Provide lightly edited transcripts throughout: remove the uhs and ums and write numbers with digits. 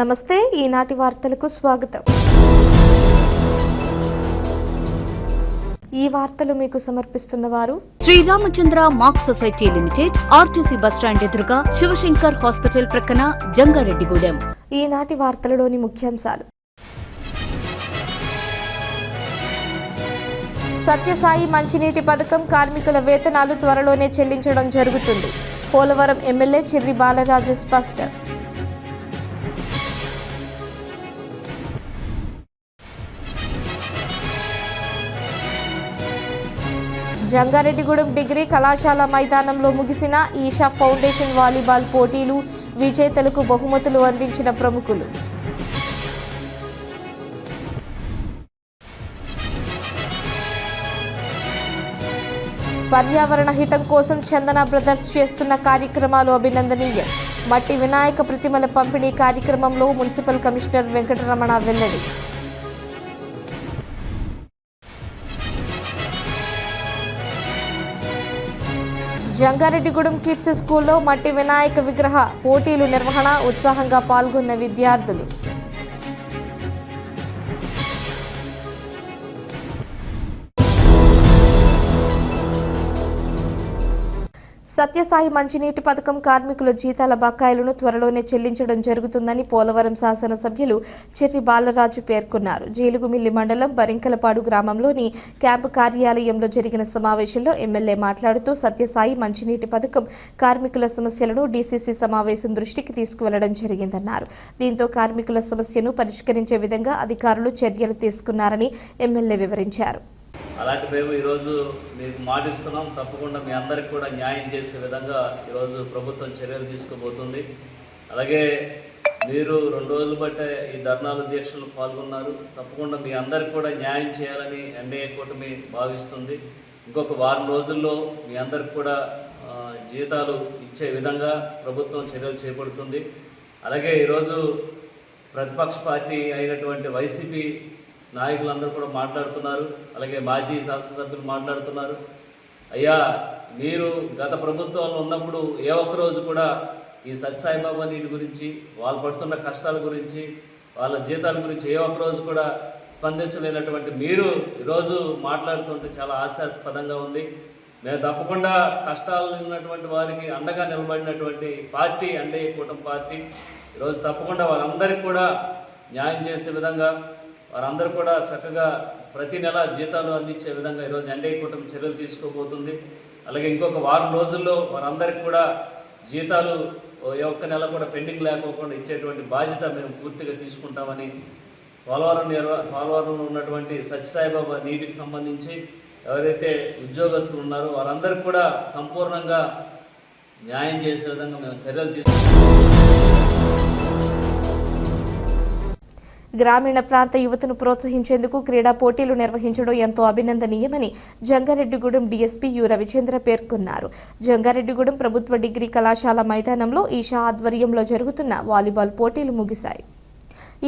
నమస్తే ఈనాటి వార్తలకు స్వాగతం। ఈ వార్తలు మీకు సమర్పిస్తున్నవారు Shri Ramachandra mark society limited, RTC bus stand ఎదురుగా, శివశంకర్ హాస్పిటల్ ప్రక్కన, జంగారెడ్డిగూడెం। ఈనాటి వార్తలలోని ముఖ్యాంశాలు: సత్యసాయి మంచినీటి పథకం కార్మికుల వేతనాలు త్వరలోనే చెల్లించడం జరుగుతుంది। పోలవరం ఎమ్మెల్యే చిర్రి బాలరాజు స్పష్టం। జంగారెడ్డిగూడెం డిగ్రీ కళాశాల మైదానంలో ముగిసిన ఈషా ఫౌండేషన్ వాలీబాల్ పోటీలు, విజేతలకు బహుమతులు అందించిన ప్రముఖులు। పర్యావరణ హితం కోసం చందన బ్రదర్స్ చేస్తున్న కార్యక్రమాలు అభినందనీయం। మట్టి వినాయక ప్రతిమల పంపిణీ కార్యక్రమంలో మున్సిపల్ కమిషనర్ వెంకటరమణ వెల్లడి। జంగారెడ్డిగూడెం కిడ్స్ స్కూల్లో మట్టి వినాయక విగ్రహ పోటీలు నిర్వహణ, ఉత్సాహంగా పాల్గొన్న విద్యార్థులు। సత్యసాయి మంచినీటి పథకం కార్మికుల జీతాల బకాయిలను త్వరలోనే చెల్లించడం జరుగుతుందని పోలవరం శాసనసభ్యులు చిర్రి బాలరాజు పేర్కొన్నారు। జీలుగుమిల్లి మండలం బరింకలపాడు గ్రామంలోని క్యాంపు కార్యాలయంలో జరిగిన సమావేశంలో ఎమ్మెల్యే మాట్లాడుతూ సత్యసాయి మంచినీటి పథకం కార్మికుల సమస్యలను డీసీసీ సమావేశం దృష్టికి తీసుకువెళ్లడం జరిగిందన్నారు। దీంతో కార్మికుల సమస్యను పరిష్కరించే విధంగా అధికారులు చర్యలు తీసుకున్నారని ఎమ్మెల్యే వివరించారు। అలాంటి మేము ఈరోజు మీకు మాటిస్తున్నాం, తప్పకుండా మీ అందరికి కూడా న్యాయం చేసే విధంగా ఈరోజు ప్రభుత్వం చర్యలు తీసుకోబోతుంది। అలాగే మీరు 2 రోజులు బట్టే ఈ ధర్నాలు దీక్షలు పాల్గొన్నారు, తప్పకుండా మీ అందరికి కూడా న్యాయం చేయాలని ఎన్డీఏ కూటమి భావిస్తుంది। ఇంకొక వారం రోజుల్లో మీ అందరికి కూడా జీతాలు ఇచ్చే విధంగా ప్రభుత్వం చర్యలు చేపడుతుంది। అలాగే ఈరోజు ప్రతిపక్ష పార్టీ అయినటువంటి వైసీపీ నాయకులందరూ కూడా మాట్లాడుతున్నారు, అలాగే మాజీ శాసనసభ్యులు మాట్లాడుతున్నారు। అయ్యా, మీరు గత ప్రభుత్వంలో ఉన్నప్పుడు ఏ ఒక్కరోజు కూడా ఈ సత్యసాయిబాబా నీటి గురించి, వాళ్ళు పడుతున్న కష్టాల గురించి, వాళ్ళ జీతాల గురించి ఏ ఒక్కరోజు కూడా స్పందించలేనటువంటి మీరు ఈరోజు మాట్లాడుతుంటే చాలా హాస్యాస్పదంగా ఉంది। మేము తప్పకుండా కష్టాలు ఉన్నటువంటి వారికి అండగా నిలబడినటువంటి పార్టీ ఎన్డీఏ కూటమి పార్టీ ఈరోజు తప్పకుండా వారందరికీ కూడా న్యాయం చేసే విధంగా, వారందరూ కూడా చక్కగా ప్రతి నెల జీతాలు అందించే విధంగా ఈరోజు ఎన్డీఏ కూటమి చర్యలు తీసుకోబోతుంది। అలాగే ఇంకొక వారం రోజుల్లో వారందరికీ కూడా జీతాలు ఏ ఒక్క నెల కూడా పెండింగ్ లేకోకుండా ఇచ్చేటువంటి బాధ్యత మేము పూర్తిగా తీసుకుంటామని, పోలవరంలో ఉన్నటువంటి సత్యసాయిబాబా నీటికి సంబంధించి ఎవరైతే ఉద్యోగస్తులు ఉన్నారో వారందరికీ కూడా సంపూర్ణంగా న్యాయం చేసే విధంగా మేము చర్యలు తీసుకుంటాం। గ్రామీణ ప్రాంత యువతను ప్రోత్సహించేందుకు క్రీడా పోటీలు నిర్వహించడం ఎంతో అభినందనీయమని జంగారెడ్డిగూడెం డీఎస్పీ యు రవిచంద్ర పేర్కొన్నారు। జంగారెడ్డిగూడెం ప్రభుత్వ డిగ్రీ కళాశాల మైదానంలో ఈషా ఆధ్వర్యంలో జరుగుతున్న వాలీబాల్ పోటీలు ముగిశాయి।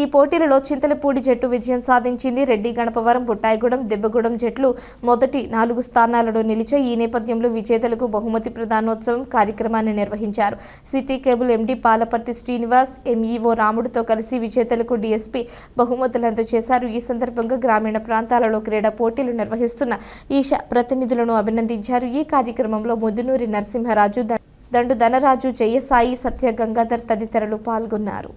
ఈ పోటీలలో చింతలపూడి జట్టు విజయం సాధించింది। రెడ్డి గణపవరం, బుట్టాయిగూడెం, దెబ్బగూడెం జట్లు మొదటి 4 స్థానాలలో నిలిచాయి। ఈ నేపథ్యంలో విజేతలకు బహుమతి ప్రదానోత్సవం కార్యక్రమాన్ని నిర్వహించారు। City cable MD Palaparthi Srinivas, MEO రాముడితో కలిసి విజేతలకు డీఎస్పీ బహుమతులు అందజేశారు। ఈ సందర్భంగా గ్రామీణ ప్రాంతాలలో క్రీడా పోటీలు నిర్వహిస్తున్న ఈషా ప్రతినిధులను అభినందించారు। ఈ కార్యక్రమంలో ముదునూరి నరసింహరాజు, దండు ధనరాజు, జయసాయి, సత్య గంగాధర్ తదితరులు పాల్గొన్నారు।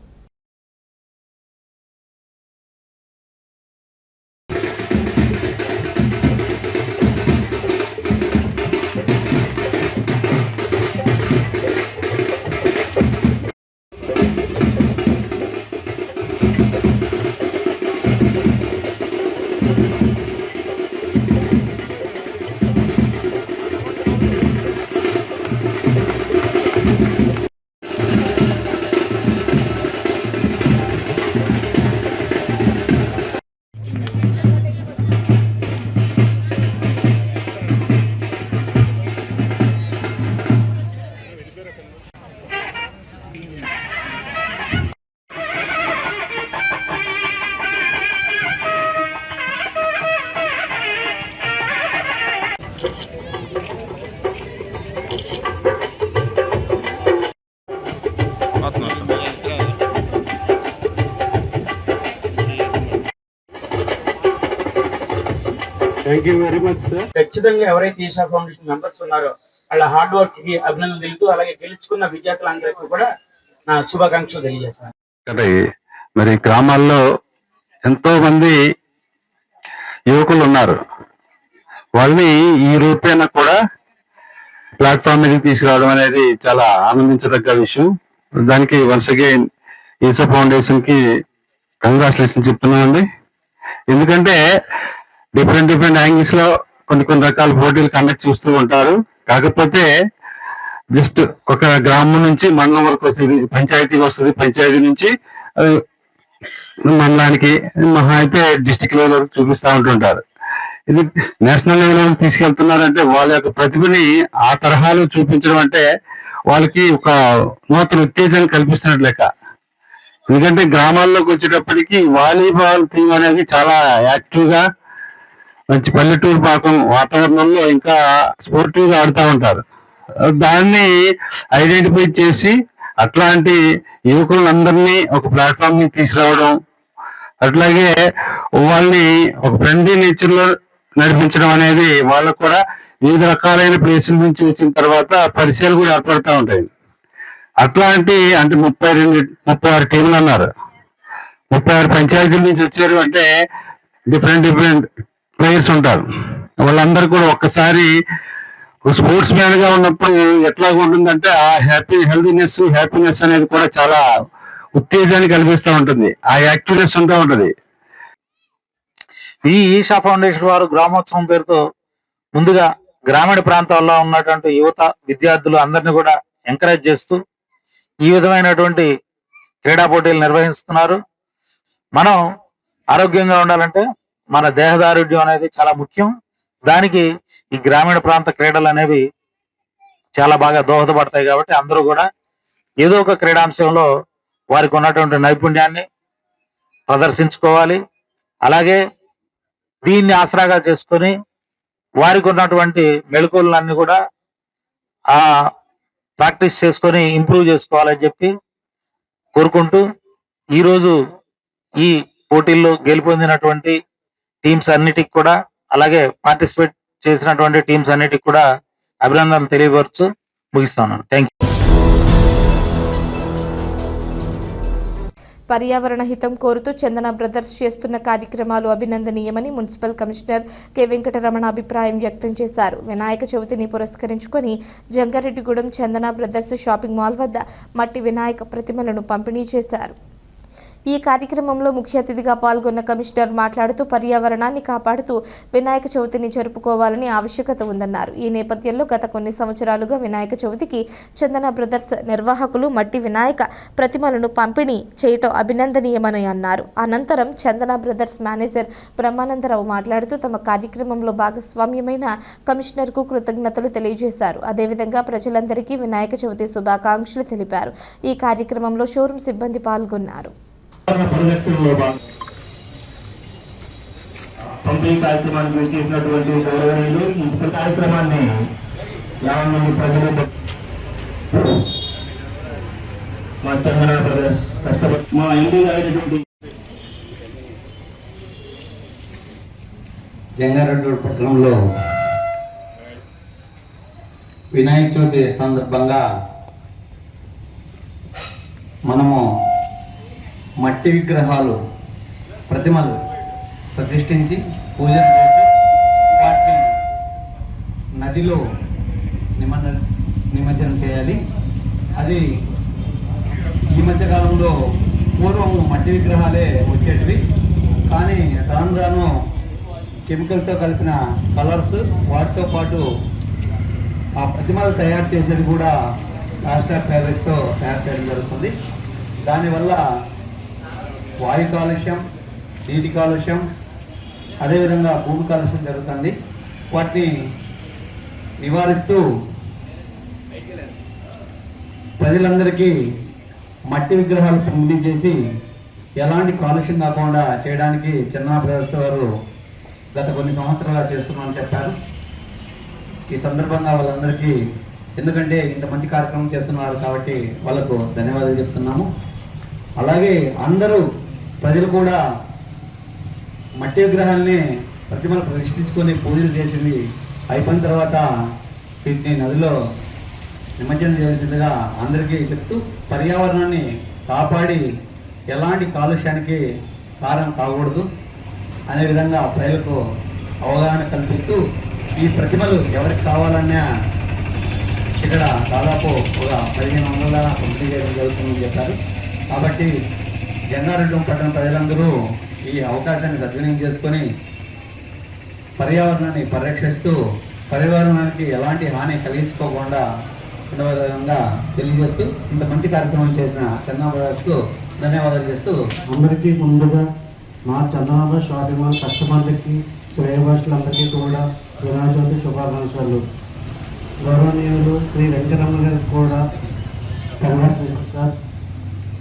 Thank you very much sir. ఖచ్చితంగా ఎవరైతే ఈషా ఫౌండేషన్ మెంబర్స్ ఉన్నారో వాళ్ళ హార్డ్ వర్క్ కి అభినందనలు తెలుపుతూ అలాగే గెలుచుకున్న విద్యార్థులందరికీ కూడా నా శుభాకాంక్షలు తెలియజేస్తాను. మరి గ్రామాల్లో ఎంతో మంది యువకులు ఉన్నారు. వాళ్ళని ఈ రూపేణ కూడా ప్లాట్ఫామ్ మీదకి తీసుకురావడం అనేది చాలా ఆనందించదగ్గ విషయం. దానికి వన్స్ అగైన్ ఈసా ఫౌండేషన్ కి కంగ్రాచులేషన్ చెప్తున్నామండి. ఎందుకంటే డిఫరెంట్ యాంగిల్స్ లో కొన్ని రకాల పోటీలు కండక్ట్ చేస్తూ ఉంటారు. కాకపోతే జస్ట్ ఒక గ్రామం నుంచి మండలం వరకు వస్తుంది, పంచాయతీకి వస్తుంది, పంచాయతీ నుంచి మండలానికి, మహా అయితే డిస్టిక్ లెవెల్ వరకు చూపిస్తూ ఉంటుంటారు. ఇది నేషనల్ లెవెల్ వరకు తీసుకెళ్తున్నారంటే వాళ్ళ యొక్క ప్రతిభని ఆ తరహాలో చూపించడం అంటే వాళ్ళకి ఒక నూతన ఉత్తేజాన్ని కల్పిస్తున్నట్లు లెక్క. ఎందుకంటే గ్రామాల్లోకి వచ్చేటప్పటికి వాలీబాల్ టీం అనేది చాలా యాక్టివ్ గా మంచి పల్లెటూరు వాతావరణంలో ఇంకా స్పోర్టివ్ గా ఆడుతూ ఉంటారు. దాన్ని ఐడెంటిఫై చేసి అట్లాంటి యువకులందరినీ ఒక ప్లాట్ఫామ్ ని తీసుకురావడం, అట్లాగే వాళ్ళని ఒక ఫ్రెండ్లీ నేచర్ లో నడిపించడం అనేది వాళ్ళకు కూడా వివిధ రకాలైన ప్లేసుల నుంచి వచ్చిన తర్వాత పరిచయాలు కూడా ఏర్పడుతూ ఉంటాయి. అట్లాంటి అంటే 36 టీంలు అన్నారు, 36 పంచాయతీల నుంచి వచ్చారు అంటే డిఫరెంట్ ప్లేయర్స్ ఉంటారు. వాళ్ళందరూ కూడా ఒక్కసారి స్పోర్ట్స్ మ్యాన్ గా ఉన్నప్పుడు ఎట్లా ఉంటుందంటే ఆ హ్యాపీనెస్ అనేది కూడా చాలా ఉత్తేజాన్ని కలిగిస్తూ ఉంటుంది, ఆ యాక్టివ్నెస్ ఉంటూ ఉంటుంది. ఈ ఈషా ఫౌండేషన్ వారు గ్రామోత్సవం పేరుతో ముందుగా గ్రామీణ ప్రాంతాల్లో ఉన్నటువంటి యువత విద్యార్థులు అందరినీ కూడా ఎంకరేజ్ చేస్తూ ఈ విధమైనటువంటి క్రీడా పోటీలు నిర్వహిస్తున్నారు. మనం ఆరోగ్యంగా ఉండాలంటే మన దేహదారుఢ్యం అనేది చాలా ముఖ్యం. దానికి ఈ గ్రామీణ ప్రాంత క్రీడలు అనేవి చాలా బాగా దోహదపడతాయి. కాబట్టి అందరూ కూడా ఏదో ఒక క్రీడాంశంలో వారికి ఉన్నటువంటి నైపుణ్యాన్ని ప్రదర్శించుకోవాలి. అలాగే దీన్ని ఆసరాగా చేసుకొని వారికి ఉన్నటువంటి మెళకువలన్నీ కూడా ప్రాక్టీస్ చేసుకొని ఇంప్రూవ్ చేసుకోవాలని చెప్పి కోరుకుంటూ ఈరోజు ఈ పోటీల్లో గెలుపొందినటువంటి టీమ్స్ అన్నిటికి కూడా అలాగే పార్టిసిపేట్ చేసినటువంటి టీమ్స్ అన్నిటికి కూడా అభినందనలు తెలియపరచు ముగిస్తున్నాను. Thank you. పర్యావరణ హితం కోరుతూ చందన బ్రదర్స్ చేస్తున్న కార్యక్రమాలు అభినందనీయమని మున్సిపల్ కమిషనర్ కె వెంకటరమణ అభిప్రాయం వ్యక్తం చేశారు. వినాయక చవితిని పురస్కరించుకొని జంగారెడ్డిగూడెం చందన బ్రదర్స్ షాపింగ్ మాల్ వద్ద మట్టి వినాయక ప్రతిమలను పంపిణీ చేశారు. ఈ కార్యక్రమంలో ముఖ్య అతిథిగా పాల్గొన్న కమిషనర్ మాట్లాడుతూ పర్యావరణాన్ని కాపాడుతూ వినాయక చవితిని జరుపుకోవాలని ఆవశ్యకత ఉందన్నారు. ఈ నేపథ్యంలో గత కొన్ని సంవత్సరాలుగా వినాయక చవితికి చందన బ్రదర్స్ నిర్వాహకులు మట్టి వినాయక ప్రతిమలను పంపిణీ చేయటం అభినందనీయమని అన్నారు. అనంతరం చందన బ్రదర్స్ మేనేజర్ బ్రహ్మానందరావు మాట్లాడుతూ తమ కార్యక్రమంలో భాగస్వామ్యమైన కమిషనర్కు కృతజ్ఞతలు తెలియజేశారు. అదేవిధంగా ప్రజలందరికీ వినాయక చవితి శుభాకాంక్షలు తెలిపారు. ఈ కార్యక్రమంలో షోరూం సిబ్బంది పాల్గొన్నారు. పరిరక్షణలో పంపిణీ కార్యక్రమానికి చేసినటువంటి గౌరవనీయులు ఈ కార్యక్రమాన్ని 50 మంది ప్రజలు మా చందన బ్రదర్స్ కష్టపడి మా ఎంపీ గారైనటువంటి జంగారెడ్డి పట్టణంలో వినాయక చవితి సందర్భంగా మనము మట్టి విగ్రహాలు ప్రతిమలు ప్రతిష్ఠించి పూజలు చేసి వాటిని నదిలో నిమజ్జనం చేయాలి. అది ఈ మధ్య కాలంలో పూర్వం మట్టి విగ్రహాలే వచ్చేటివి, కానీ రాను కెమికల్తో కలిపిన కలర్స్ వాటితో పాటు ఆ ప్రతిమలు తయారు చేసేది కూడా ప్లాస్టర్ ఫ్యాబ్రిక్తో తయారు చేయడం జరుగుతుంది. దానివల్ల వాయు కాలుష్యం, నీటి కాలుష్యం, అదేవిధంగా భూమి కాలుష్యం జరుగుతుంది. వాటిని నివారిస్తూ ప్రజలందరికీ మట్టి విగ్రహాలు పంపిణీ చేసి ఎలాంటి కాలుష్యం కాకుండా చేయడానికి చందన బ్రదర్స్ వారు గత కొన్ని సంవత్సరాలుగా చేస్తున్నామని చెప్పారు. ఈ సందర్భంగా వాళ్ళందరికీ, ఎందుకంటే ఇంత మంచి కార్యక్రమం చేస్తున్నారు కాబట్టి వాళ్ళకు ధన్యవాదాలు చెప్తున్నాము. అలాగే అందరూ ప్రజలు కూడా మట్టి విగ్రహాలని ప్రతిమలు ప్రతిష్ఠించుకొని పూజలు చేసింది అయిపోయిన తర్వాత వీటిని నదిలో నిమజ్జనం చేయాల్సిందిగా అందరికీ చెప్తూ పర్యావరణాన్ని కాపాడి ఎలాంటి కాలుష్యానికి కారణం కాకూడదు అనే విధంగా ప్రజలకు అవగాహన కల్పిస్తూ ఈ ప్రతిమలు ఎవరికి కావాలన్నా ఇక్కడ దాదాపు ఒక 1500 పంపిణీ చేయడం జరుగుతుందని చెప్పారు. కాబట్టి జంగారెడ్డి పట్టణ ప్రజలందరూ ఈ అవకాశాన్ని సద్వినియోగం చేసుకొని పర్యావరణాన్ని పరిరక్షిస్తూ పర్యావరణానికి ఎలాంటి హాని కలిగించుకోకుండా ఉండే విధంగా తెలియజేస్తూ ఇంత మంచి కార్యక్రమం చేసిన చంద్రబాబుకు ధన్యవాదాలు చేస్తూ అందరికీ ముందుగా మా చంద్రబాబు షాపింగ్ మాల్ కస్టమర్లకి శ్రేయభాషలందరికీ కూడా వినాయక చవితి శుభాకాంక్షలు. గౌరవనీయులు శ్రీ వెంకటరమణ గారికి కూడా కంగ్రాచులేషన్ సార్.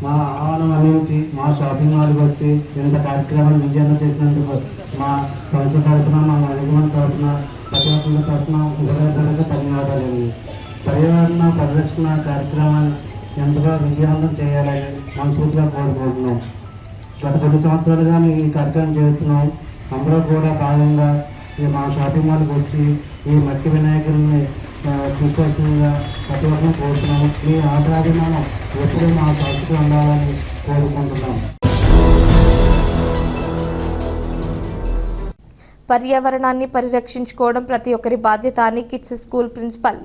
మా ఆహ్వానం అందించి మా షాపింగ్ మాల్కి వచ్చి ఇంత కార్యక్రమాన్ని విజయవంతం చేసినందుకు మా సంస్థ తరఫున మా మేనేజ్మెంట్ తరఫున ప్రతి ఒక్కరి తరఫున హృదయపూర్వక ధన్యవాదాలు. పర్యావరణ పరిరక్షణ కార్యక్రమాన్ని ఎంతగా విజయవంతం చేయాలని మనస్ఫూర్తిగా కోరుకుంటున్నాం. గత 2 సంవత్సరాలుగా మేము ఈ కార్యక్రమం చేస్తున్నాం. అందరూ కూడా భాగంగా మా షాపింగ్ మాల్కి వచ్చి ఈ మట్టి వినాయకుడిని తీసుకొచ్చిందిగా ప్రతి ఒక్కరిని కోరుతున్నాము. మీ ఆదరాభిమానం ఎప్పుడూ మా సంస్థకు ఉండాలని కోరుకుంటున్నాం. పర్యావరణాన్ని పరిరక్షించుకోవడం ప్రతి ఒక్కరి బాధ్యత అని కిడ్స్ స్కూల్ ప్రిన్సిపల్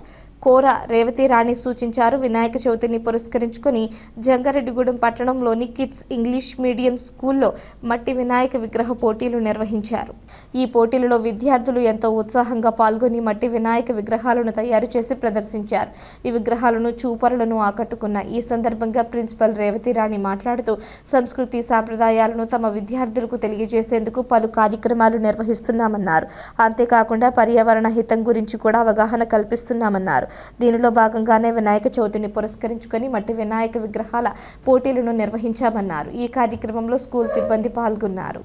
కోర రేవతి రాణి సూచించారు. వినాయక చవితిని పురస్కరించుకొని జంగారెడ్డిగూడెం పట్టణంలోని కిడ్స్ ఇంగ్లీష్ మీడియం స్కూల్లో మట్టి వినాయక విగ్రహ పోటీలు నిర్వహించారు. ఈ పోటీలలో విద్యార్థులు ఎంతో ఉత్సాహంగా పాల్గొని మట్టి వినాయక విగ్రహాలను తయారు చేసి ప్రదర్శించారు. ఈ విగ్రహాలను చూపరులను ఆకట్టుకున్న ఈ సందర్భంగా ప్రిన్సిపల్ రేవతి రాణి మాట్లాడుతూ సంస్కృతి సాంప్రదాయాలను తమ విద్యార్థులకు తెలియజేసేందుకు పలు కార్యక్రమాలు నిర్వహిస్తున్నామన్నారు. అంతేకాకుండా పర్యావరణ హితం గురించి కూడా అవగాహన కల్పిస్తున్నామన్నారు. దీనిలో భాగంగానే వినాయక చవితిని పురస్కరించుకొని మట్టి వినాయక విగ్రహాల పోటీలను నిర్వహించామన్నారు. ఈ కార్యక్రమంలో స్కూల్ సిబ్బంది పాల్గొన్నారు.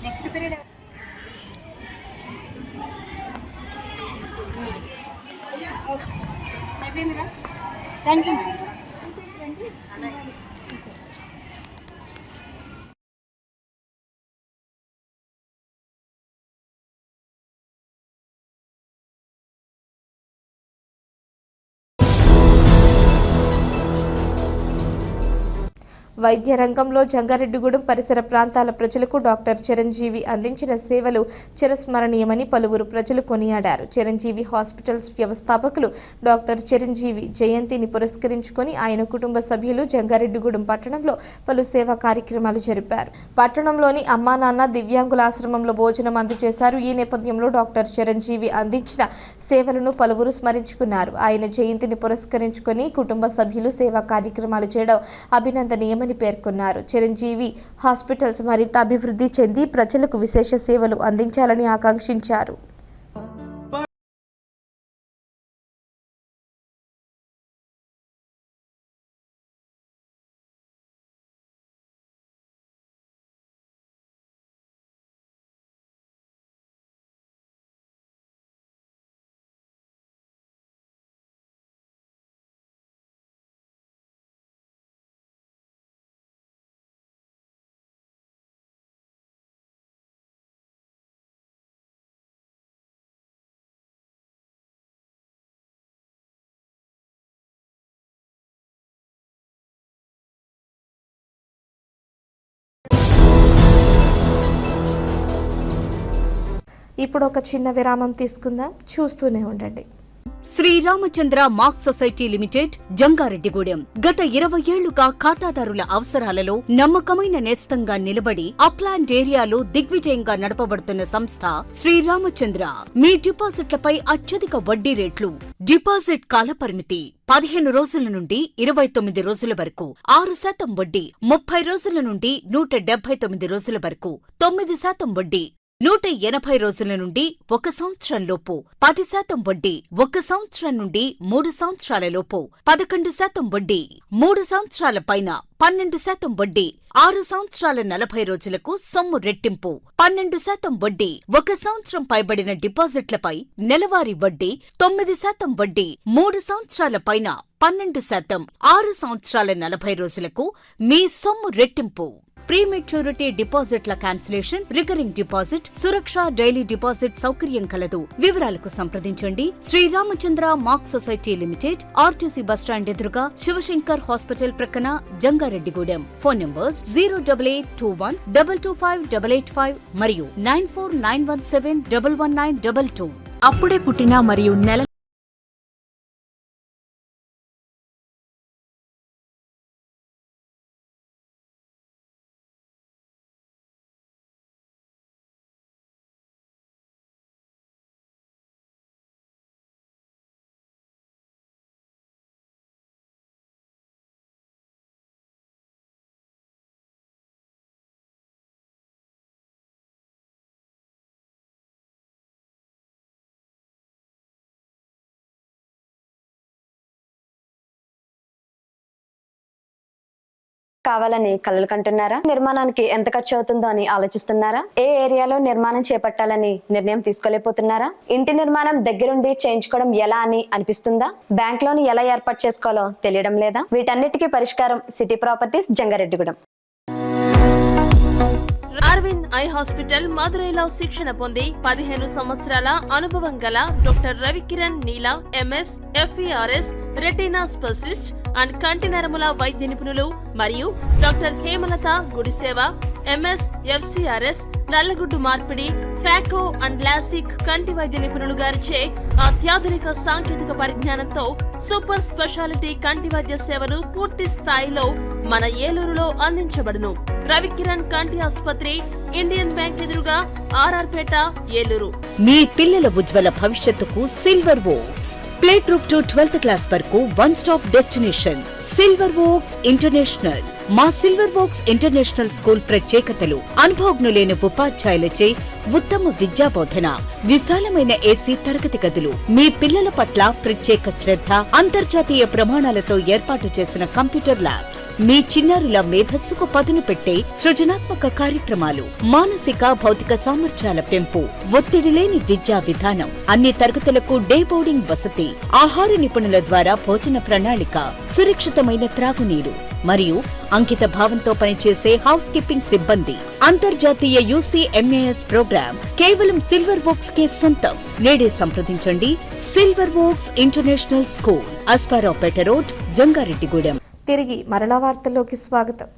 నెక్స్ట్ పీరియడ్ అయిపోయిందిరా. Thank you. వైద్య రంగంలో జంగారెడ్డిగూడెం పరిసర ప్రాంతాల ప్రజలకు డాక్టర్ చిరంజీవి అందించిన సేవలు చిరస్మరణీయమని పలువురు ప్రజలు కొనియాడారు. చిరంజీవి హాస్పిటల్స్ వ్యవస్థాపకులు డాక్టర్ చిరంజీవి జయంతిని పురస్కరించుకొని ఆయన కుటుంబ సభ్యులు జంగారెడ్డిగూడెం పట్టణంలో పలు సేవా కార్యక్రమాలు జరిపారు. పట్టణంలోని అమ్మా నాన్న దివ్యాంగుల ఆశ్రమంలో భోజనం అందజేశారు. ఈ నేపథ్యంలో డాక్టర్ చిరంజీవి అందించిన సేవలను పలువురు స్మరించుకున్నారు. ఆయన జయంతిని పురస్కరించుకొని కుటుంబ సభ్యులు సేవా కార్యక్రమాలు చేయడం అభినందనీయమని పేర్కొన్నారు. చిరంజీవి హాస్పిటల్స్ మరింత అభివృద్ధి చెంది ప్రజలకు విశేష సేవలు అందించాలని ఆకాంక్షించారు. ఇప్పుడు ఒక చిన్న విరామం తీసుకుందాం. చూస్తూనే ఉండండి. Sriramachandra mark society limited, Jangareddygudem. గత 20 ఏళ్లుగా ఖాతాదారుల అవసరాలలో నమ్మకమైన నేస్తంగా నిలబడి అప్లాండ్ ఏరియాలో దిగ్విజయంగా నడపబడుతున్న సంస్థ శ్రీరామచంద్ర. మీ డిపాజిట్లపై అత్యధిక వడ్డీ రేట్లు, డిపాజిట్ కాలపరిమితి 15 రోజుల నుండి 29 రోజుల వరకు, 6% వడ్డీ, 30 రోజుల నుండి 179 రోజుల వరకు, 9% వడ్డీ, 180 రోజుల నుండి 1 సంవత్సరం లోపు, 10% వడ్డీ, 1 సంవత్సరం నుండి 3 సంవత్సరాల లోపు, 11% వడ్డీ, 3 సంవత్సరాల పైన 12% వడ్డీ, 6 సంవత్సరాల 40 రోజులకు సొమ్ము రెట్టింపు, 12% వడ్డీ, 1 సంవత్సరం పైబడిన డిపాజిట్లపై నెలవారీ వడ్డీ, 9% వడ్డీ, 3 సంవత్సరాల పైన 12%, 6 సంవత్సరాల 40 రోజులకు మీ సొమ్ము రెట్టింపు. ప్రీమెచ్యూరిటీ డిపాజిట్ల cancellation, recurring deposit, Suraksha daily deposit సౌకర్యం కలదు. వివరాలకు సంప్రదించండి. Sriramachandra mark society limited, RTC bus stand ఎదురుగా, శివశంకర్ హాస్పిటల్ ప్రక్కన, జంగారెడ్డిగూడెం. ఫోన్ నంబర్స్ 08821 225 885 మరియు 94917 11922. అప్పుడే పుట్టిన మరియు నెల కావాలని కలలు కంటున్నారా? నిర్మాణానికి ఎంత ఖర్చు అవుతుందో అని ఆలోచిస్తున్నారా? ఏ ఏరియాలో నిర్మాణం చేపట్టాలని నిర్ణయం తీసుకోలేకపోతున్నారా? ఇంటి నిర్మాణం దగ్గరుండి చేయించుకోవడం ఎలా అని అనిపిస్తుందా? బ్యాంక్ లోన్ ఎలా ఏర్పాటు చేసుకోవాలో తెలియడం లేదా? వీటన్నిటికీ పరిష్కారం city properties, Jangareddygudem. Aravind eye hospital మదురైలో శిక్షణ పొంది 15 సంవత్సరాల అనుభవం గల doctor Ravikiran Neela MS, FERS, retina specialist and కంటి నరముల వైద్య నిపుణులు మరియు doctor Hemalatha Gudiseva MS, FCRS, నల్లగుడ్డు మార్పిడి, ఫ్యాకో అండ్ లాసిక్ కంటి వైద్య నిపుణులు గారిచే అత్యాధునిక సాంకేతిక పరిజ్ఞానంతో సూపర్ స్పెషాలిటీ కంటి వైద్య సేవలు పూర్తి స్థాయిలో మన ఏలూరులో అందించబడును. రవికిరణ్ కంటి ఆసుపత్రి, ఇండియన్ బ్యాంక్ ఎదురుగా, RR పేట, ఏలూరు. మీ పిల్లల ఉజ్వల భవిష్యత్తుకు silver oaks. Play group to 12th class వరకు one stop destination silver Volks international. మా సిల్వర్ వోక్స్ ఇంటర్నేషనల్ స్కూల్ ప్రత్యేకతలు: అనుభవజ్ఞులైన ఉపాధ్యాయులచే ఉత్తమ విద్యాబోధన, విశాలమైన AC తరగతి గదులు, మీ పిల్లల పట్ల ప్రత్యేక శ్రద్ధ, అంతర్జాతీయ ప్రమాణాలతో ఏర్పాటు చేసిన కంప్యూటర్ ల్యాబ్స్, మీ చిన్నారుల మేధస్సుకు పదును పెట్టే సృజనాత్మక కార్యక్రమాలు, మానసిక భౌతిక సామర్థ్యాల పెంపు, ఒత్తిడి లేని విద్యా విధానం, అన్ని తరగతులకు డే బోర్డింగ్ వసతి, ఆహార నిపుణుల ద్వారా భోజన ప్రణాళిక, సురక్షితమైన త్రాగునీరు మరియు అంకిత భావంతో పనిచేసే హౌస్ కీపింగ్ సిబ్బంది. అంతర్జాతీయ UCMAS ప్రోగ్రాం కేవలం సిల్వర్ వోక్స్ కే సొంతం. నేడే సంప్రదించండి. Silver Volks international school, Asparaopeta road, Jangareddygudem. తిరిగి మరలా వార్తల్లోకి స్వాగతం.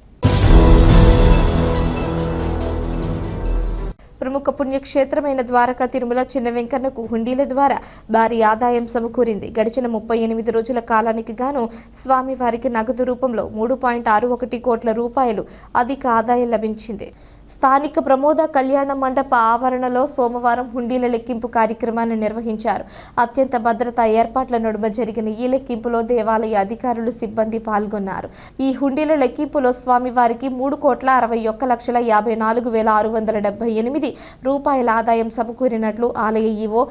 ప్రముఖ పుణ్యక్షేత్రమైన ద్వారకా తిరుమల చిన్న వెంకన్నకు హుండీల ద్వారా భారీ ఆదాయం సమకూరింది. గడిచిన 38 రోజుల కాలానికి గాను స్వామివారికి నగదు రూపంలో 3.61 కోట్ల రూపాయలు అధిక ఆదాయం లభించింది. స్థానిక ప్రమోద కళ్యాణ మండప ఆవరణలో సోమవారం హుండీల లెక్కింపు కార్యక్రమాన్ని నిర్వహించారు. అత్యంత భద్రతా ఏర్పాట్ల నడుమ జరిగిన ఈ లెక్కింపులో దేవాలయ అధికారులు, సిబ్బంది పాల్గొన్నారు. ఈ హుండీల లెక్కింపులో స్వామివారికి 3,61,54,678 రూపాయల ఆదాయం సమకూరినట్లు ఆలయ ఈవో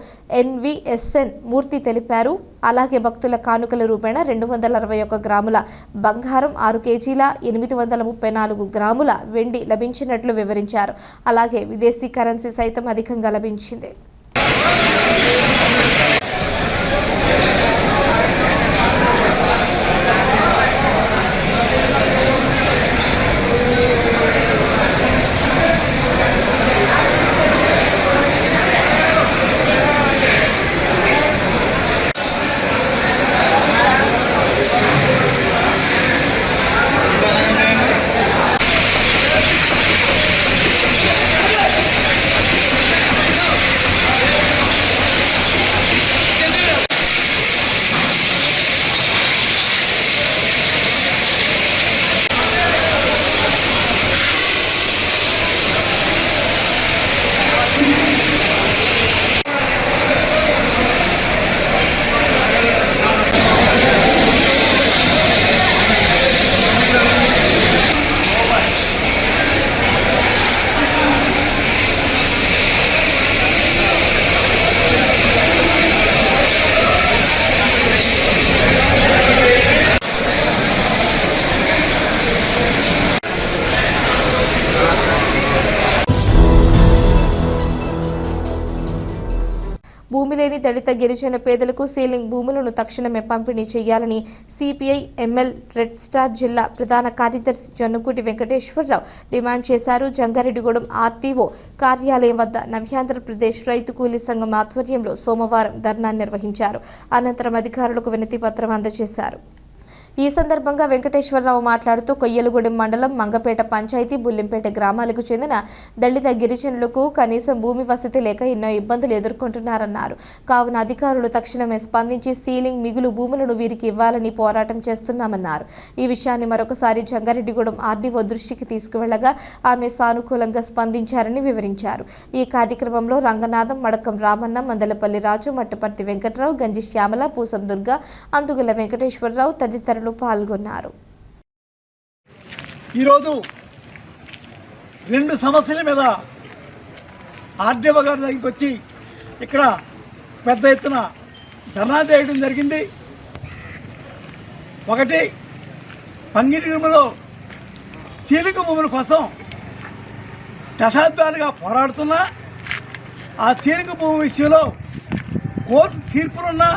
NVSN మూర్తి తెలిపారు. అలాగే భక్తుల కానుకల రూపేణ 261 గ్రాముల బంగారం, 6 కేజీల 834 గ్రాముల వెండి లభించినట్లు వివరించారు. అలాగే విదేశీ కరెన్సీ సైతం అధికంగా లభించింది. దళిత గిరిజన పేదలకు సీలింగ్ భూములను తక్షణమే పంపిణీ చేయాలని సిపిఐ ఎంఎల్ రెడ్ స్టార్ జిల్లా ప్రధాన కార్యదర్శి జొన్నకూటి వెంకటేశ్వరరావు డిమాండ్ చేశారు. జంగారెడ్డిగూడెం ఆర్టీఓ కార్యాలయం వద్ద నవ్యాంధ్రప్రదేశ్ రైతు కూలీ సంఘం ఆధ్వర్యంలో సోమవారం ధర్నా నిర్వహించారు. అనంతరం అధికారులకు వినతి పత్రం అందజేశారు. ఈ సందర్భంగా వెంకటేశ్వరరావు మాట్లాడుతూ కొయ్యలగూడెం మండలం మంగపేట పంచాయతీ బుల్లింపేట గ్రామాలకు చెందిన దళిత గిరిజనులకు కనీసం భూమి వసతి లేక ఎన్నో ఇబ్బందులు ఎదుర్కొంటున్నారన్నారు. కావున అధికారులు తక్షణమే స్పందించి సీలింగ్ మిగులు భూములను వీరికి ఇవ్వాలని పోరాటం చేస్తున్నామన్నారు. ఈ విషయాన్ని మరొకసారి జంగారెడ్డిగూడెం ఆర్డీఓ దృష్టికి తీసుకువెళ్లగా ఆమె సానుకూలంగా స్పందించారని వివరించారు. ఈ కార్యక్రమంలో రంగనాథం, మడకం రామన్న, మందలపల్లి రాజు, మట్టపర్తి వెంకట్రావు, గంజి శ్యామల, పూసం దుర్గా, అందుగుల వెంకటేశ్వరరావు తదితరులు పాల్గొన్నారు. ఈరోజు 2 సమస్యల మీద ఆర్డీఓ గారి దగ్గరికి వచ్చి ఇక్కడ పెద్ద ఎత్తున ధర్నా చేయడం జరిగింది. ఒకటి, పంగిరిలో సీలింగ్ భూముల కోసం దశాబ్దాలుగా పోరాడుతున్నా ఆ సీలింగ్ భూమి విషయంలో కోర్టు తీర్పులున్నా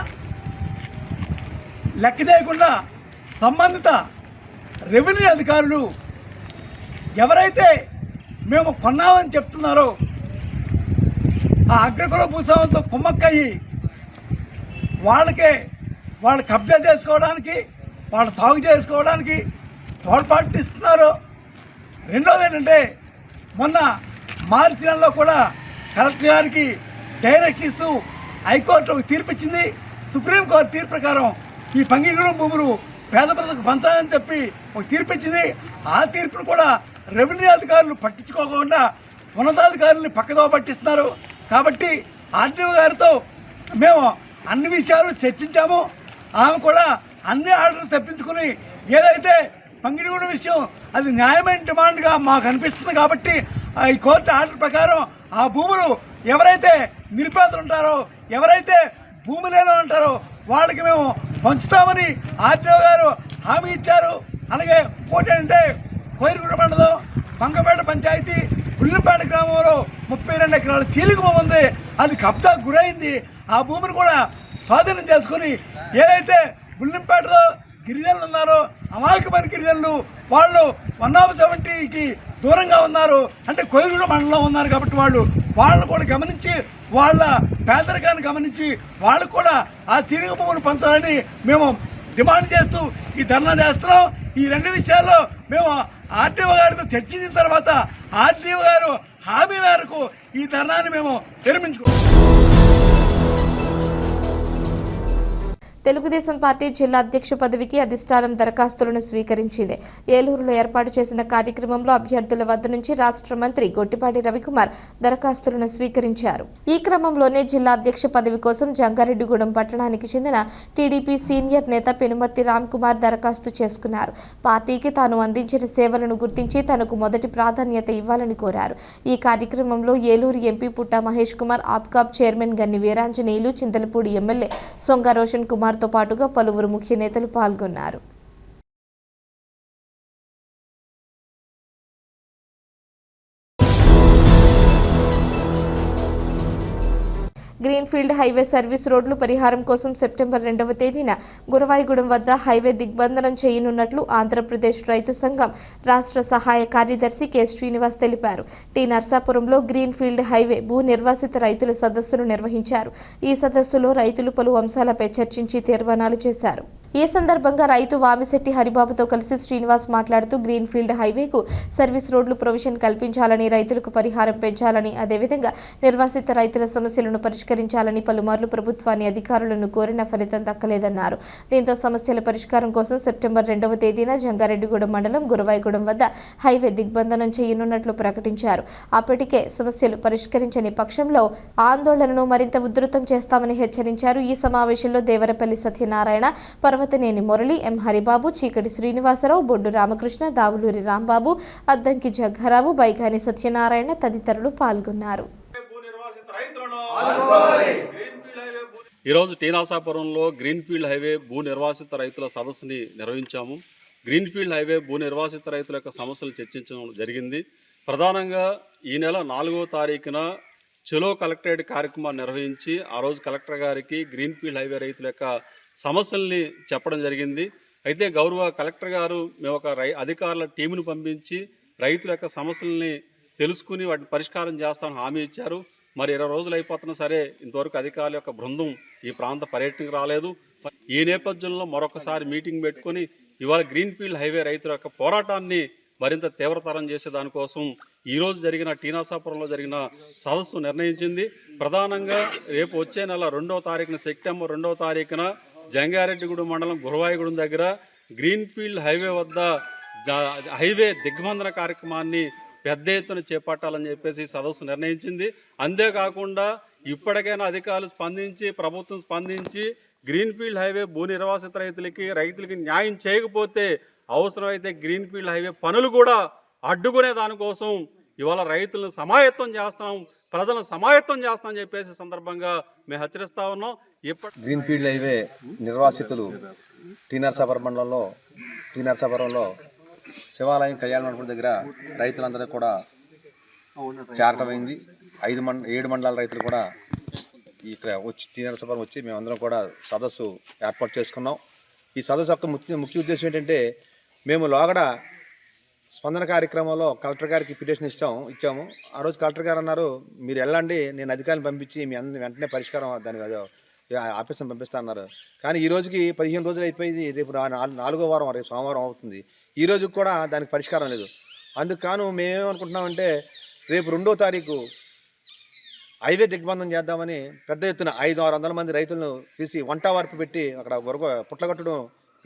లెక్క చేయకుండా సంబంధిత రెవెన్యూ అధికారులు ఎవరైతే మేము కొన్నామని చెప్తున్నారో ఆ అగ్రకుల భూస్వాములతో కుమ్మక్కయ్యి వాళ్ళు కబ్జా చేసుకోవడానికి, వాళ్ళు సాగు చేసుకోవడానికి తోడ్పాటు ఇస్తున్నారు. రెండోది ఏంటంటే, మొన్న మార్చి నెలలో కూడా కలెక్టర్ గారికి డైరెక్ట్ ఇస్తూ హైకోర్టు ఒక తీర్పు ఇచ్చింది. సుప్రీంకోర్టు తీర్పు ప్రకారం ఈ పంగిగూడెం భూములు పేద ప్రజలకు పంచాలని చెప్పి ఒక తీర్పు ఇచ్చింది. ఆ తీర్పును కూడా రెవెన్యూ అధికారులు పట్టించుకోకుండా ఉన్నతాధికారులను పక్కదో పట్టిస్తున్నారు. కాబట్టి ఆర్డీఓ గారితో మేము అన్ని విషయాలు చర్చించాము. ఆమె కూడా అన్ని ఆర్డర్లు తెప్పించుకుని ఏదైతే పంగిగూడెం విషయం అది న్యాయమైన డిమాండ్గా మాకు అనిపిస్తుంది. కాబట్టి ఈ కోర్టు ఆర్డర్ ప్రకారం ఆ భూములు ఎవరైతే నిరుపేదలు ఉంటారో, ఎవరైతే భూమి లేని ఉంటారో వాళ్ళకి మేము పంచుతామని ఆర్డీఓ గారు హామీ ఇచ్చారు. అలాగే ఇంకోటి ఏంటంటే, కోయిలగూడ మండలం మంగపేట పంచాయతీ బుల్లింపేట గ్రామంలో 32 ఎకరాల సీలింగ్ భూమి ఉంది. అది కబ్జా గురైంది. ఆ భూమిని కూడా స్వాధీనం చేసుకుని ఏదైతే బుల్లింపేటలో గిరిజనులు ఉన్నారో, అమాయకమైన గిరిజనులు, వాళ్ళు 170కి దూరంగా ఉన్నారు. అంటే కోయిలగూడ మండలం ఉన్నారు కాబట్టి వాళ్ళు కూడా గమనించి, వాళ్ళ పేదరికాన్ని గమనించి వాళ్ళు కూడా ఆ సీలింగ్ భూములు పంచాలని మేము డిమాండ్ చేస్తూ ఈ ధర్నా చేస్తున్నాం. ఈ 2 విషయాల్లో మేము ఆర్డీఓ గారితో చర్చించిన తర్వాత ఆర్డీఓ గారు హామీ మేరకు ఈ ధర్నాన్ని మేము విరమించుకున్నాం. తెలుగుదేశం పార్టీ జిల్లా అధ్యక్ష పదవికి అధిష్టానం దరఖాస్తులను స్వీకరించింది. ఏలూరులో ఏర్పాటు చేసిన కార్యక్రమంలో అభ్యర్థుల వద్ద నుంచి రాష్ట్ర మంత్రి గొట్టిపాటి రవికుమార్ దరఖాస్తులను స్వీకరించారు. ఈ క్రమంలోనే జిల్లా అధ్యక్ష పదవి కోసం జంగారెడ్డిగూడెం పట్టణానికి చెందిన టీడీపీ సీనియర్ నేత పెనుమర్తి రామ్ కుమార్ దరఖాస్తు చేసుకున్నారు. పార్టీకి తాను అందించిన సేవలను గుర్తించి తనకు మొదటి ప్రాధాన్యత ఇవ్వాలని కోరారు. ఈ కార్యక్రమంలో ఏలూరు ఎంపీ పుట్టా మహేష్ కుమార్, ఆప్కాబ్ చైర్మన్ గన్ని వీరాంజనేయులు, చింతలపూడి ఎమ్మెల్యే సొంగ రోషన్ కుమార్ తో పాటుగా పలువురు ముఖ్య నేతలు పాల్గొన్నారు. గ్రీన్ఫీల్డ్ హైవే సర్వీస్ రోడ్లు పరిహారం కోసం సెప్టెంబర్ 2వ తేదీన గురవాయిగూడెం వద్ద హైవే దిగ్బంధనం చేయనున్నట్లు ఆంధ్రప్రదేశ్ రైతు సంఘం రాష్ట్ర సహాయ కార్యదర్శి కె శ్రీనివాస్ తెలిపారు. టి నర్సాపురంలో గ్రీన్ఫీల్డ్ హైవే భూ నిర్వాసిత రైతుల సదస్సును నిర్వహించారు. ఈ సదస్సులో రైతులు పలు అంశాలపై చర్చించి తీర్మానాలు చేశారు. ఈ సందర్భంగా రైతు వామిశెట్టి హరిబాబుతో కలిసి శ్రీనివాస్ మాట్లాడుతూ గ్రీన్ఫీల్డ్ హైవేకు సర్వీస్ రోడ్లు ప్రొవిజన్ కల్పించాలని, రైతులకు పరిహారం పెంచాలని, అదేవిధంగా నిర్వాసిత రైతుల సమస్యలను పరిష్కరించాలని పలుమార్లు ప్రభుత్వాన్ని అధికారులను కోరిన ఫలితం దక్కలేదన్నారు. దీంతో సమస్యల పరిష్కారం కోసం సెప్టెంబర్ 2వ తేదీన జంగారెడ్డిగూడెం మండలం గురవాయిగూడెం వద్ద హైవే దిగ్బంధనం చేయనున్నట్లు ప్రకటించారు. అప్పటికే సమస్యలు పరిష్కరించని పక్షంలో ఆందోళనను మరింత ఉధృతం చేస్తామని హెచ్చరించారు. ఈ సమావేశంలో దేవరపల్లి సత్యనారాయణ, పర్వతనేని మురళి, ఎం హరిబాబు, చీకటి శ్రీనివాసరావు, బొడ్డు రామకృష్ణ, దావులూరి రాంబాబు, అద్దంకి జగ్గారావు, బైగాని సత్యనారాయణ తదితరులు పాల్గొన్నారు. ఈరోజు టీనాసాపురంలో గ్రీన్ఫీల్డ్ హైవే భూ నిర్వాసిత రైతుల సదస్సుని నిర్వహించాము. గ్రీన్ఫీల్డ్ హైవే భూ నిర్వాసిత రైతుల యొక్క సమస్యలు చర్చించడం జరిగింది. ప్రధానంగా ఈ నెల 4వ తారీఖున చెలో కలెక్టరేట్ కార్యక్రమాన్ని నిర్వహించి ఆ రోజు కలెక్టర్ గారికి గ్రీన్ఫీల్డ్ హైవే రైతుల యొక్క సమస్యల్ని చెప్పడం జరిగింది. అయితే గౌరవ కలెక్టర్ గారు మేము ఒక అధికారుల టీమును పంపించి రైతుల యొక్క సమస్యల్ని తెలుసుకుని వాటిని పరిష్కారం చేస్తామని హామీ ఇచ్చారు. మరి 20 రోజులు అయిపోతున్నా సరే ఇంతవరకు అధికారుల యొక్క బృందం ఈ ప్రాంత పర్యటనకు రాలేదు. ఈ నేపథ్యంలో మరొకసారి మీటింగ్ పెట్టుకొని ఇవాళ గ్రీన్ఫీల్డ్ హైవే రైతుల యొక్క పోరాటాన్ని మరింత తీవ్రతరం చేసే దానికోసం ఈరోజు జరిగిన టీనాసాపురంలో జరిగిన సదస్సు నిర్ణయించింది. ప్రధానంగా రేపు వచ్చే నెల 2వ తారీఖున సెప్టెంబర్ 2వ తారీఖున జంగారెడ్డిగూడెం మండలం గురవాయిగూడెం దగ్గర గ్రీన్ఫీల్డ్ హైవే వద్ద హైవే దిగ్బంధన కార్యక్రమాన్ని పెద్ద ఎత్తున చేపట్టాలని చెప్పేసి సదస్సు నిర్ణయించింది. అంతేకాకుండా ఇప్పటికైనా అధికారులు స్పందించి ప్రభుత్వం స్పందించి గ్రీన్ఫీల్డ్ హైవే భూ నిర్వాసిత రైతులకి న్యాయం చేయకపోతే అవసరమైతే గ్రీన్ఫీల్డ్ హైవే పనులు కూడా అడ్డుకునే దానికోసం ఇవాళ రైతులను సమాయత్తం చేస్తాం, ప్రజలను సమాయత్తం చేస్తామని చెప్పేసి సందర్భంగా మేము హెచ్చరిస్తా ఉన్నాం. గ్రీన్ఫీల్డ్ హైవే నిర్వాసితులు టీనర్సాపురం మండలంలో టీనర్సాపురంలో శివాలయం కళ్యాణ మండపం దగ్గర రైతులందరూ కూడా చేరటమైంది. 7 మండలాల రైతులు కూడా ఇక్కడ వచ్చి టీనర్సాపురం వచ్చి మేమందరం కూడా సదస్సు ఏర్పాటు చేసుకున్నాం. ఈ సదస్సు యొక్క ముఖ్య ఉద్దేశం ఏంటంటే మేము లోగడ స్పందన కార్యక్రమంలో కలెక్టర్ గారికి పిటిషన్ ఇచ్చాము. ఆ రోజు కలెక్టర్ గారు అన్నారు, మీరు వెళ్ళండి, నేను అధికారులను పంపించి మీ అందరినీ వెంటనే పరిష్కారం దాని ఆఫీసుని పంపిస్తా అన్నారు. కానీ ఈ రోజుకి 15 రోజులు అయిపోయింది. రేపు 4వ వారం, రేపు సోమవారం అవుతుంది. ఈ రోజు కూడా దానికి పరిష్కారం లేదు. అందుకు కాను మేమేమనుకుంటున్నామంటే రేపు 2వ తారీఖు హైవే దిగ్బంధం చేద్దామని పెద్ద ఎత్తున 500-600 మంది రైతులను తీసి వంట వార్పు పెట్టి అక్కడ పుట్లగట్టుడు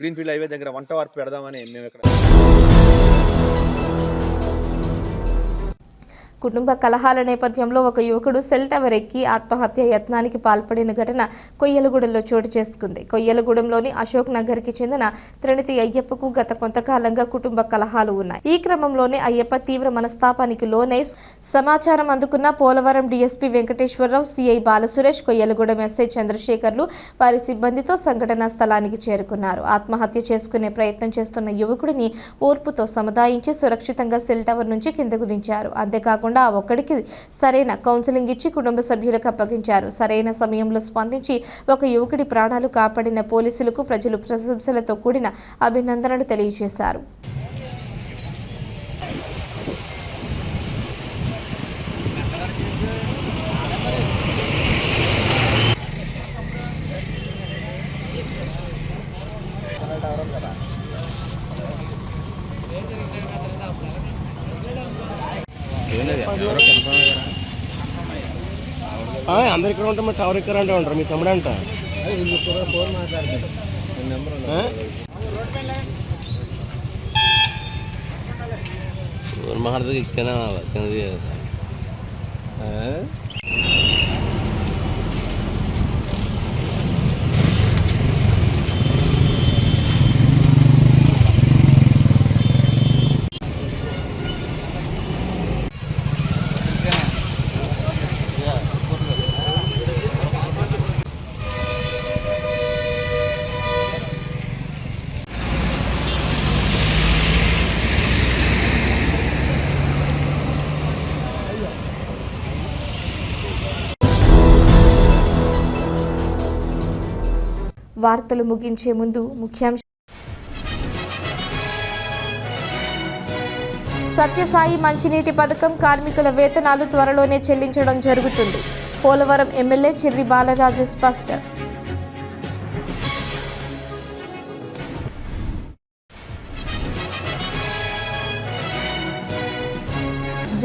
గ్రీన్ఫీల్డ్ హైవే దగ్గర వంట వార్పు పెడదామని మేము ఇక్కడ. కుటుంబ కలహాల నేపథ్యంలో ఒక యువకుడు సెల్ టవర్ ఎక్కి ఆత్మహత్య యత్నానికి పాల్పడిన ఘటన కొయ్యలగూడెంలో చోటు చేసుకుంది. కొయ్యలగూడెంలోని అశోక్ నగర్కి చెందిన త్రిణితి అయ్యప్పకు గత కొంతకాలంగా కుటుంబ కలహాలు ఉన్నాయి. ఈ క్రమంలోనే అయ్యప్ప తీవ్ర మనస్తాపానికి లోనై సమాచారం అందుకున్న Polavaram DSP Venkateswararao, CI Balasuresh, Koyyalagudem SI చంద్రశేఖర్లు వారి సిబ్బందితో సంఘటనా స్థలానికి చేరుకున్నారు. ఆత్మహత్య చేసుకునే ప్రయత్నం చేస్తున్న యువకుడిని ఓర్పుతో సముదాయించి సురక్షితంగా సెల్ టవర్ నుంచి కిందకు దించారు. అంతేకాకుండా ఆ ఒక్కడికి సరైన కౌన్సిలింగ్ ఇచ్చి కుటుంబ సభ్యులకు అప్పగించారు. సరైన సమయంలో స్పందించి ఒక యువకుడి ప్రాణాలు కాపాడిన పోలీసులకు ప్రజలు ప్రశంసలతో కూడిన అభినందనలు తెలియజేశారు. అందరు ఇక్కడ ఉంటాం, టవర్ ఇక్కడ అంటే ఉంటారు. మీ తమ్ముడు అంట ఫోన్ మాట్లాడతాడు. మాట్లాడితే ఇక్కడ వార్తలు ముగించే ముందు ముఖ్యాంశ సత్యసాయి మంచినీటి పథకం కార్మికుల వేతనాలు త్వరలోనే చెల్లించడం జరుగుతుంది. పోలవరం ఎమ్మెల్యే చిర్రి బాలరాజు స్పష్టం.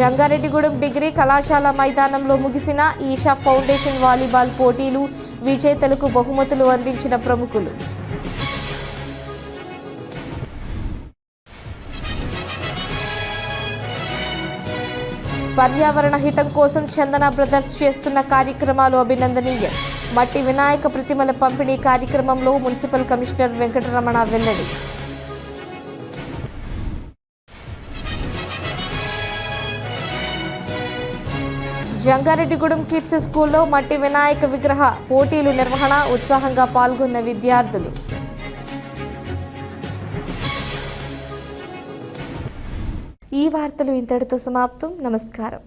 జంగారెడ్డిగూడెం డిగ్రీ కళాశాల మైదానంలో ముగిసిన ఈషా ఫౌండేషన్ వాలీబాల్ పోటీలు, విజేతలకు బహుమతులు అందించిన ప్రముఖులు. పర్యావరణ హితం కోసం చందన బ్రదర్స్ చేస్తున్న కార్యక్రమాలు అభినందనీయం. మట్టి వినాయక ప్రతిమల పంపిణీ కార్యక్రమంలో మున్సిపల్ కమిషనర్ వెంకటరమణ వెల్లడి. జంగారెడ్డిగూడెం కిడ్స్ స్కూల్లో మట్టి వినాయక విగ్రహ పోటీలు నిర్వహణ, ఉత్సాహంగా పాల్గొన్న విద్యార్థులు. ఈ వార్తలు ఇంతటితో సమాప్తం. నమస్కారం.